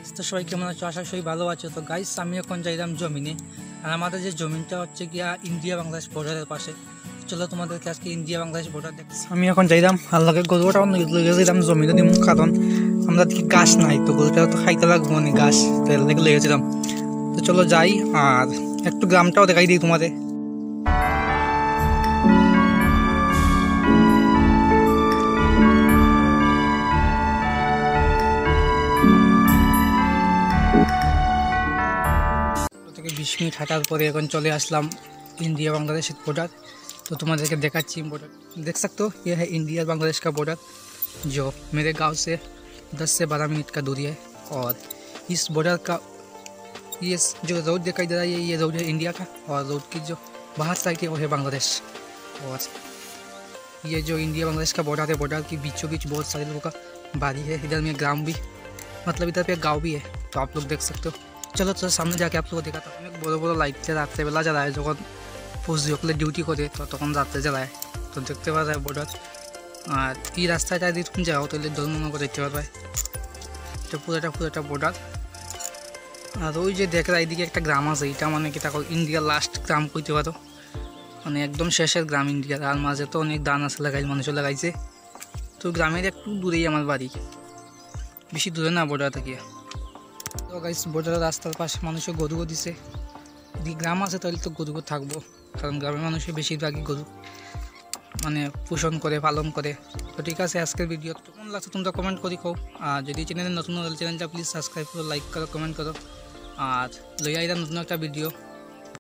Guys তো সবাই কেমন আছো? আশা করি ভালো আছো। তো গাইস আমি এখন যাইলাম জমিনে, আর আমাদের যে জমিনটা হচ্ছে গিয়া ইন্ডিয়া বাংলাদেশ বর্ডারের পাশে। চলো তোমাদেরকে আজকে ইন্ডিয়া বাংলাদেশ বর্ডার দেখছি। আমি এখন যাইলাম আর লগে গরুটাও লেগেছিলাম জমিনে দিব, কারণ আমরা দেখি গাছ নাই, তো গরুটা তো খাইতে লাগবো মানে গাছ, তো এর লেগে লেগেছিলাম। তো চলো যাই আর একটু গ্রামটাও দেখাই দিই তোমাদের। থেকে 20 मिनट হাঁটার পরে এখন চলে আসলাম इंडिया बांग्लादेश बॉर्डर। तो तुम्हारे देखा बॉर्डर देख सकते हो, ये है इंडिया बांग्लादेश का बॉर्डर जो मेरे गांव से 10 से 12 मिनट का दूरी है। और इस बॉर्डर का ये जो रोड दिखाई दे रहा है ये रोड है इंडिया का, और रोड की जो बाहर साइड है वो है बांग्लादेश। और ये जो इंडिया बांग्लादेश का बॉर्डर है, बॉर्डर के बीचों बीच बहुत सारे लोगों का बाड़ी है। इधर में ग्राम भी, मतलब इधर पे गाँव भी है, तो आप लोग देख सकते हो। चलो तो सामने जाके आप लोगों को देखा था অনেক বড় বড় লাইট রাত্রে বেলা জ্বালায়, যখন ফৌজিসকলে ডিউটি করে তো তখন রাত্রে জ্বালায়। তো দেখতে পাওয়া যায় বর্ডার। আর এই রাস্তাটা যদি তুমি যাও তাহলে ধর্মনগর দেখতে পারবে, এটা পুরোটা বর্ডার। আর ওই যে দেখা এইদিকে একটা গ্রাম আছে, এটা মানে কি তাকে ইন্ডিয়ার লাস্ট গ্রাম কইতে পারো, মানে একদম শেষের গ্রাম ইন্ডিয়ার। আর মাঝে তো অনেক ধান আছে লাগাই, মানুষও লাগাইছে। তো গ্রামের একটু দূরেই আমার বাড়ি, বেশি দূরে না বর্ডার থেকে। তো গাইস বর্ডারের রাস্তার পাশে মানুষও গরুও দিছে। যদি গ্রাম আছে তাহলে তো গরুও থাকবো, কারণ গ্রামের মানুষের বেশিরভাগই গরু মানে পোষণ করে পালন করে। তো ঠিক আছে, আজকের ভিডিও কেমন লাগছে তোমরা কমেন্ট করে কও। আর যদি চ্যানেলে নতুন হলে চ্যানেলটা প্লিজ সাবস্ক্রাইব করো, লাইক করো, কমেন্ট করো। আর লইয়া আইলাম নতুন একটা ভিডিও।